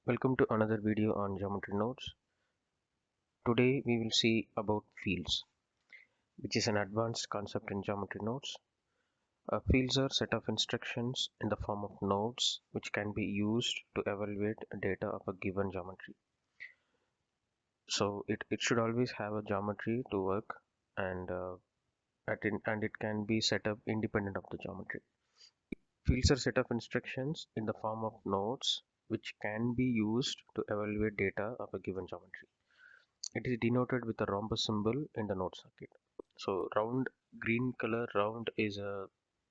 Welcome to another video on geometry nodes. Today we will see about fields, which is an advanced concept in geometry nodes. Fields are a set of instructions in the form of nodes which can be used to evaluate data of a given geometry. So it should always have a geometry to work and and it can be set up independent of the geometry. Fields are a set of instructions in the form of nodes which can be used to evaluate data of a given geometry. It is denoted with a rhombus symbol in the node circuit. So green color round is a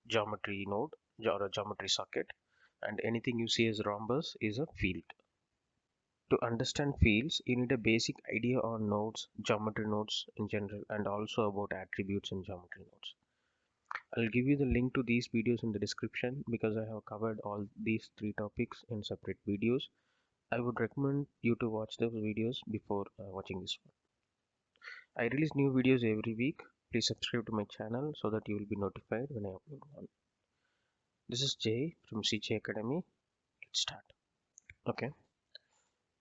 geometry node or a geometry socket, and anything you see as rhombus is a field. To understand fields, you need a basic idea on nodes, geometry nodes in general, and also about attributes in geometry nodes. I'll give you the link to these videos in the description because I have covered all these three topics in separate videos. I would recommend you to watch those videos before watching this one. I release new videos every week. Please subscribe to my channel so that you will be notified when I upload one. This is Jay from CJ Academy. Let's start. Okay.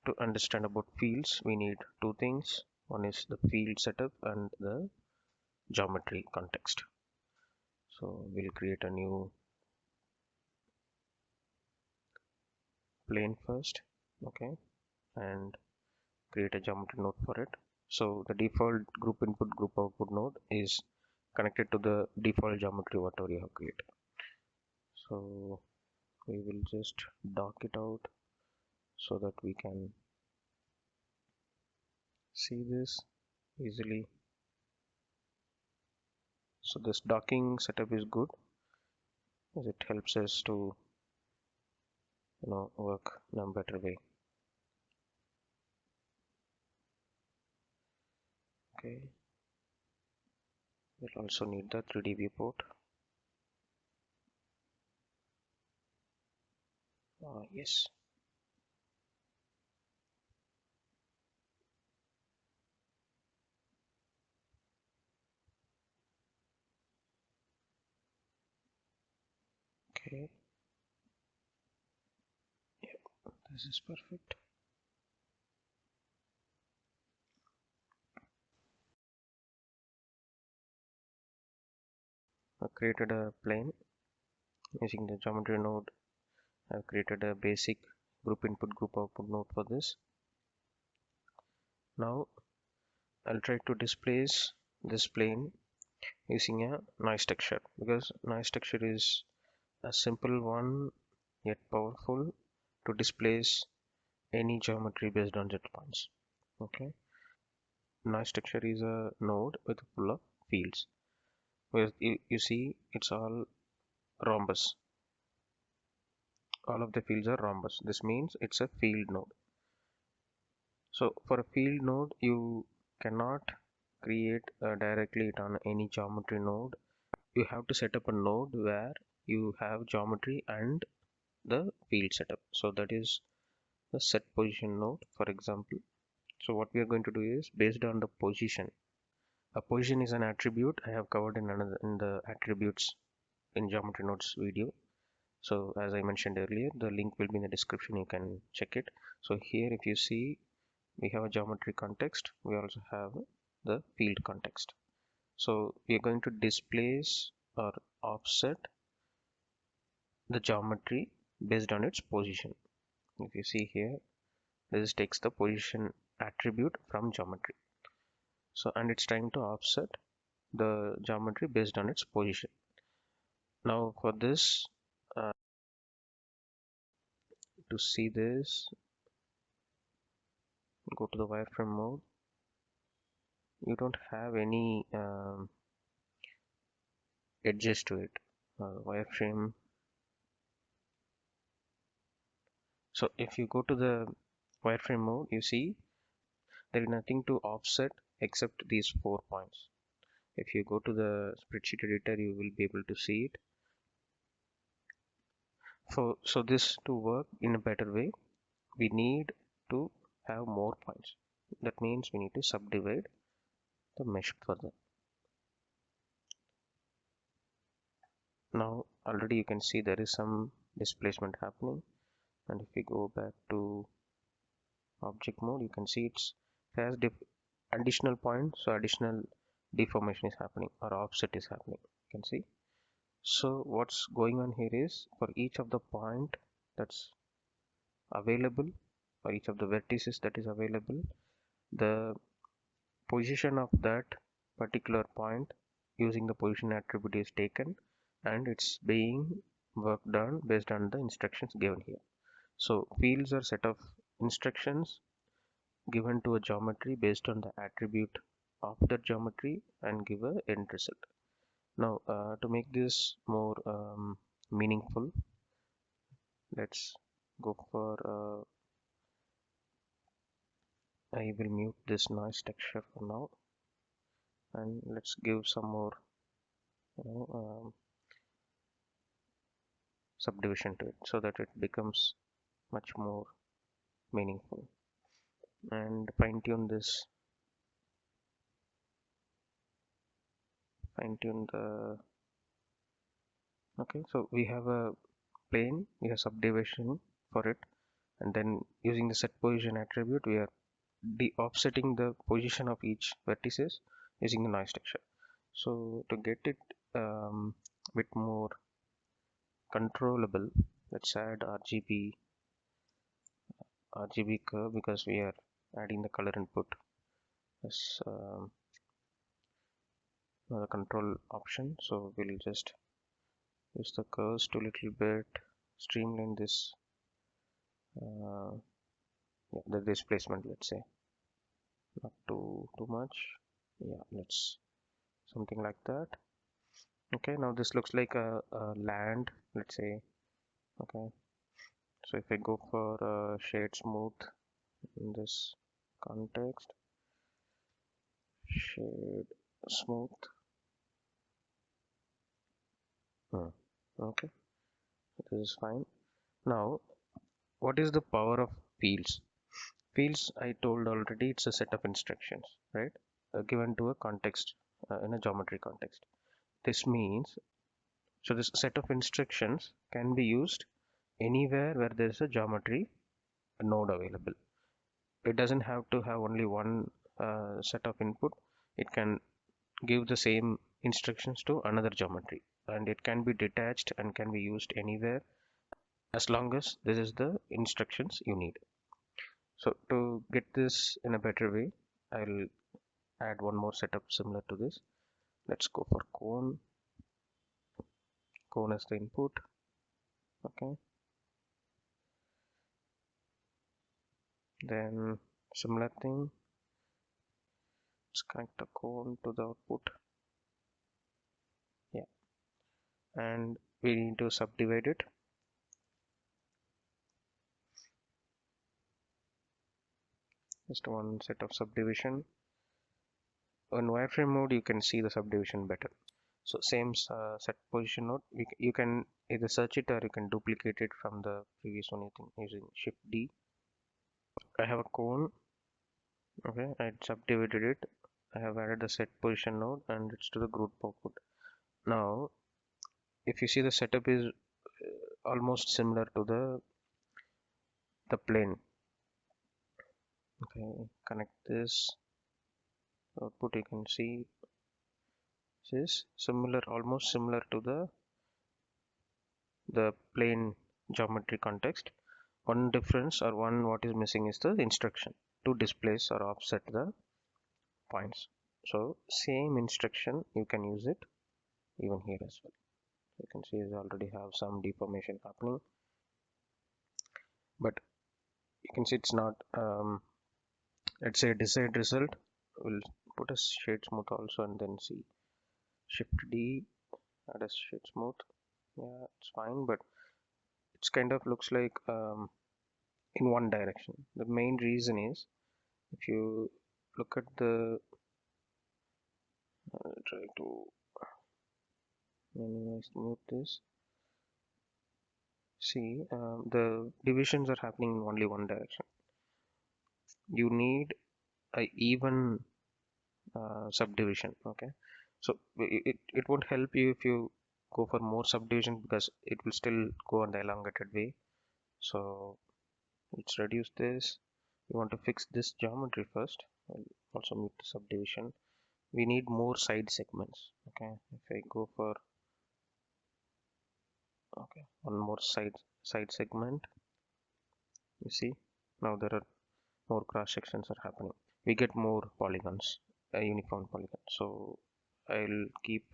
To understand about fields, we need two things. One is the field setup and the geometry context. So we'll create a new plane first. Okay. And create a geometry node for it. So the default group input, group output node is connected to the default geometry whatever you have created. So we will just dock it out so that we can see this easily. So this docking setup is good as it helps us to work in a better way. Okay, we'll also need the 3D viewport. Yes. Okay, yeah, this is perfect. I created a plane using the geometry node. I've created a basic group input group output node for this. Now I'll try to displace this plane using a noise texture because noise texture is a simple one yet powerful to displace any geometry based on jet points. Okay, noise texture is a node with full of fields where you see it's all rhombus. All of the fields are rhombus. This means it's a field node. So for a field node, you cannot create directly it on any geometry node. You have to set up a node where you have geometry and the field setup. So that is the set position node, for example. So what we are going to do is based on the position. A position is an attribute I have covered in the attributes in geometry nodes video. So as I mentioned earlier, the link will be in the description, you can check it. So here if you see, we have a geometry context, we also have the field context. So we are going to displace or offset the geometry based on its position. If you see here, this takes the position attribute from geometry. So and it's trying to offset the geometry based on its position. Now for this, to see this, go to the wireframe mode. You don't have any edges to it. Wireframe. So if you go to the wireframe mode, you see there is nothing to offset except these 4 points. If you go to the spreadsheet editor, you will be able to see it. So this to work in a better way, we need to have more points. That means we need to subdivide the mesh further. Now already you can see there is some displacement happening, and if we go back to object mode, you can see it has additional points, so additional deformation is happening or offset is happening, you can see. So what's going on here is, for each of the point that's available, for each of the vertices that is available, the position of that particular point using the position attribute is taken, and it's being worked on based on the instructions given here. So fields are set of instructions given to a geometry based on the attribute of that geometry and give a end result. Now to make this more meaningful, let's go for I will mute this noise texture for now, and let's give some more you know, subdivision to it so that it becomes much more meaningful, and fine tune the okay. So we have a plane, we have subdivision for it, and then using the set position attribute we are offsetting the position of each vertices using the noise texture. So to get it bit more controllable, let's add RGB curve, because we are adding the color input as the control option. So we'll just use the curves to little bit streamline this yeah, the displacement, let's say not too much. Yeah, let's something like that. Okay, now this looks like a land, let's say. Okay, so if I go for shade smooth in this context, shade smooth. Okay, this is fine. Now what is the power of fields? Fields, I told already, it's a set of instructions, right? Given to a context, in a geometry context. This means, so this set of instructions can be used anywhere where there is a geometry node available. It doesn't have to have only one set of input. It can give the same instructions to another geometry, and it can be detached and can be used anywhere as long as this is the instructions you need. So to get this in a better way, I'll add one more setup similar to this. Let's go for cone as the input. Okay, then similar thing, let's connect the cone to the output. Yeah, and we need to subdivide it. Just one set of subdivision. On wireframe mode you can see the subdivision better. So same set position node, you can either search it or you can duplicate it from the previous one using shift D. I have a cone. Okay, I subdivided it. I have added the set position node and it's to the group output. Now if you see, the setup is almost similar to the plane. Okay, connect this output, you can see this is similar, almost similar to the plane geometry context. One difference, or one what is missing, is the instruction to displace or offset the points. So same instruction you can use it even here as well. You can see we already have some deformation happening, but you can see it's not let's say desired result. We'll put a shade smooth also and then see shift D, add a shade smooth. Yeah, it's fine, but it's kind of looks like in one direction. The main reason is, if you look at the try to minimize mute this, see the divisions are happening in only one direction. You need a even subdivision. Okay, so it won't help you if you go for more subdivision, because it will still go on the elongated way. So let's reduce this, We want to fix this geometry first. I'll also move to subdivision. We need more side segments. Okay, if I go for one more side segment, you see now there are more cross sections are happening. We get more polygons, a uniform polygon. So I'll keep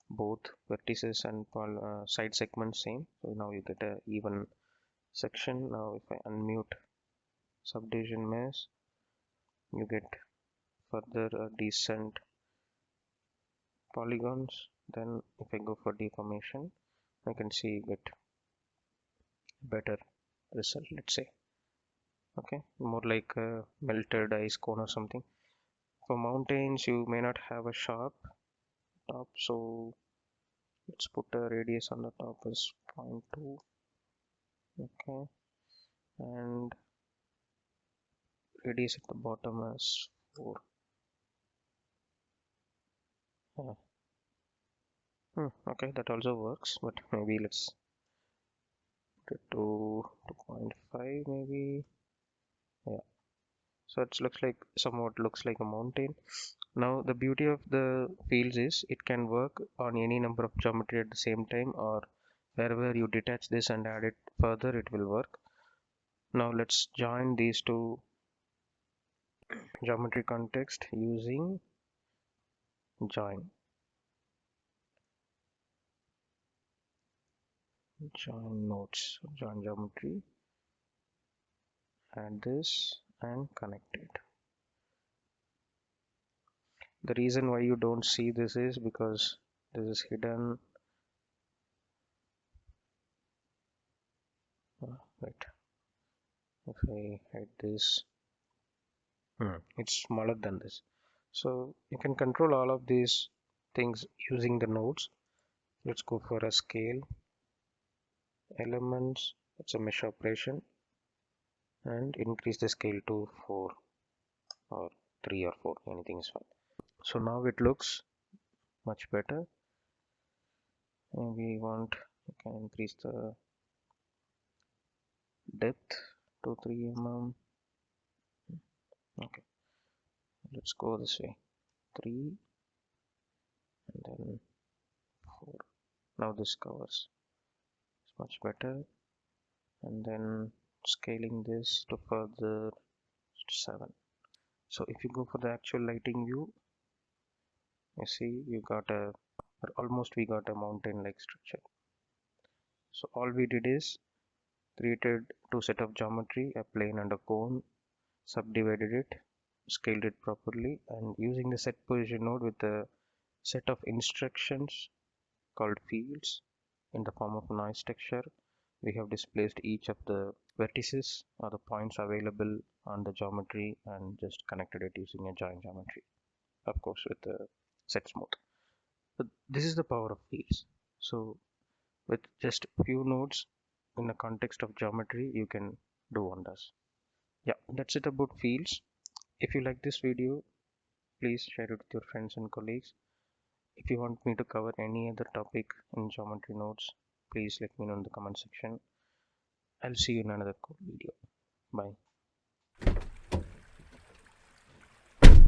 both vertices and side segments same. So now you get a even section. Now if I unmute subdivision mesh, you get further decent polygons. Then if I go for deformation, I can see you get better result, let's say. Okay, more like a melted ice cone or something. For mountains you may not have a sharp top, so let's put a radius on the top as 0.2. Okay, and radius at the bottom as 4. Yeah. Okay, that also works, but maybe let's put it to 2.5 maybe. Yeah, so it looks like somewhat looks like a mountain. Now the beauty of the fields is it can work on any number of geometry at the same time, or wherever you detach this and add it further it will work. Now let's join these two geometry context using join nodes, join geometry, add this and connect it. The reason why you don't see this is because this is hidden. Wait, if I hide this, it's smaller than this. So you can control all of these things using the nodes. Let's go for a scale, elements, it's a mesh operation, and increase the scale to 4 or 3 or 4, anything is fine. So now it looks much better. And we want, you can increase the depth to 3 mm. Okay, let's go this way, 3 and then 4. Now this covers, it's much better. And then scaling this to further 7. So if you go for the actual lighting view, you see you got a, or almost we got a mountain like structure. So all we did is created two set of geometry, a plane and a cone, subdivided it, scaled it properly, and using the set position node with a set of instructions called fields in the form of noise texture, we have displaced each of the vertices or the points available on the geometry and just connected it using a join geometry, of course with the set smooth. But this is the power of fields. So with just few nodes in the context of geometry, you can do wonders. Yeah, that's it about fields. If you like this video, please share it with your friends and colleagues. If you want me to cover any other topic in geometry nodes, please let me know in the comment section. I'll see you in another cool video. Bye.